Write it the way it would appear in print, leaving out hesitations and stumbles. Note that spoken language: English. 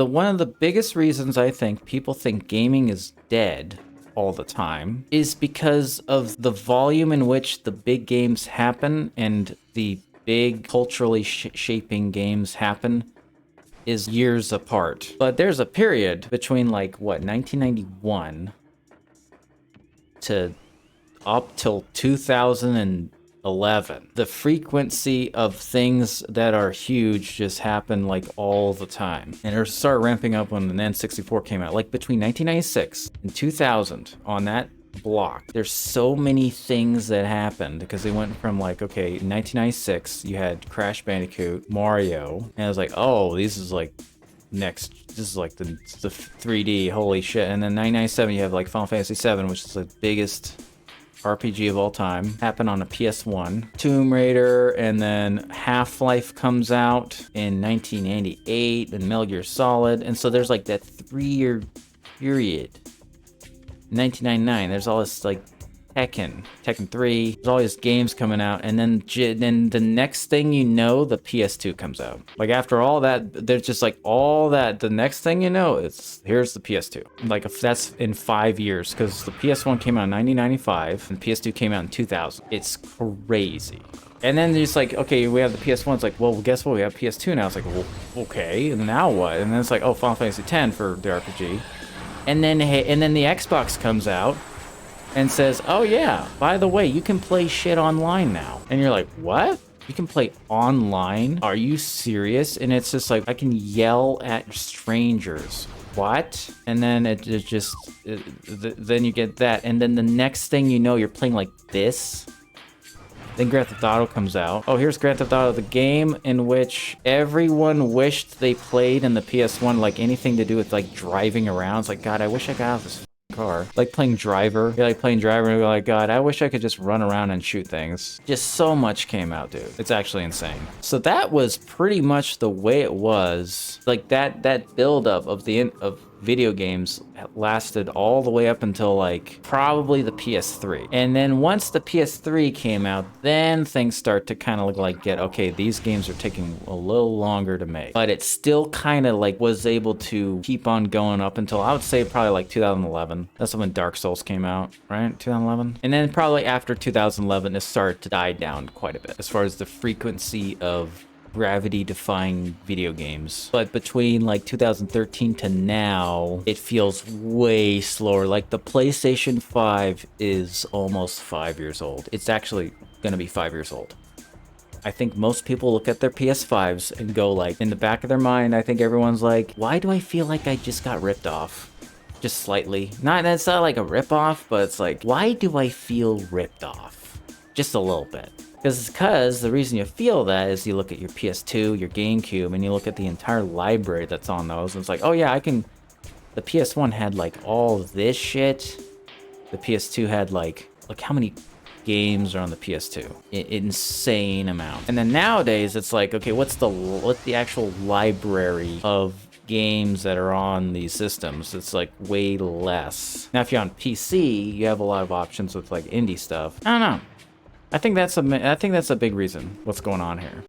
One of the biggest reasons I think people think gaming is dead all the time is because of the volume in which the big games happen and the big culturally shaping games happen is years apart. But there's a period between like what 1991 to up till 2011. The frequency of things that are huge just happen like all the time. And it started ramping up when the N64 came out. Like between 1996 and 2000 on that block, there's so many things that happened because they went from like, okay, in 1996, you had Crash Bandicoot, Mario, and I was like, oh, this is like this is like the 3D, holy shit. And then 1997, you have like Final Fantasy VII, which is the biggest RPG of all time, happened on a PS1. Tomb Raider, and then Half-Life comes out in 1998, and Metal Gear Solid, and so there's like that 3-year period. 1999, there's all this like Tekken 3, there's all these games coming out, and then the next thing you know, the PS2 comes out. Like after all that, there's just like all that, the next thing you know, here's the PS2. Like if that's in 5 years, because the PS1 came out in 1995 and PS2 came out in 2000. It's crazy. And then it's like, okay, we have the PS1. It's like, well, guess what? We have PS2 now. It's like, well, okay, and now what? And then it's like, oh, Final Fantasy X for the RPG. And then the Xbox comes out and says, oh yeah, by the way, you can play shit online now. And you're like, what? You can play online? Are you serious? And it's just like, I can yell at strangers. What? And then then you get that. And then the next thing you know, you're playing like this. Then Grand Theft Auto comes out. Oh, here's Grand Theft Auto, the game in which everyone wished they played in the PS1, like anything to do with like driving around. It's like, God, I wish I got out of this car. Like playing Driver. You're like playing Driver and you're like, God, I wish I could just run around and shoot things. Just so much came out, dude. It's actually insane. So that was pretty much the way it was. Like that buildup of video games lasted all the way up until like probably the PS3. And then once the PS3 came out, then things start to kind of look like okay, these games are taking a little longer to make. But it still kind of like was able to keep on going up until I would say probably like 2011. That's when Dark Souls came out, right? 2011. And then probably after 2011, it started to die down quite a bit as far as the frequency of gravity-defying video games. But between like 2013 to now, it feels way slower. Like the PlayStation 5 is almost 5 years old. It's actually gonna be 5 years old. I think most people look at their PS5s and go like, in the back of their mind, I think everyone's like, why do I feel like I just got ripped off? Just slightly. That's not like a rip-off, but it's like, why do I feel ripped off? Just a little bit. Because the reason you feel that is you look at your PS2, your GameCube, and you look at the entire library that's on those, and it's like, oh yeah, the PS1 had like all this shit. The PS2 had like how many games are on the PS2? Insane amount. And then nowadays, it's like, okay, what's the actual library of games that are on these systems? It's like way less. Now, if you're on PC, you have a lot of options with like indie stuff. I don't know. I think that's a big reason what's going on here.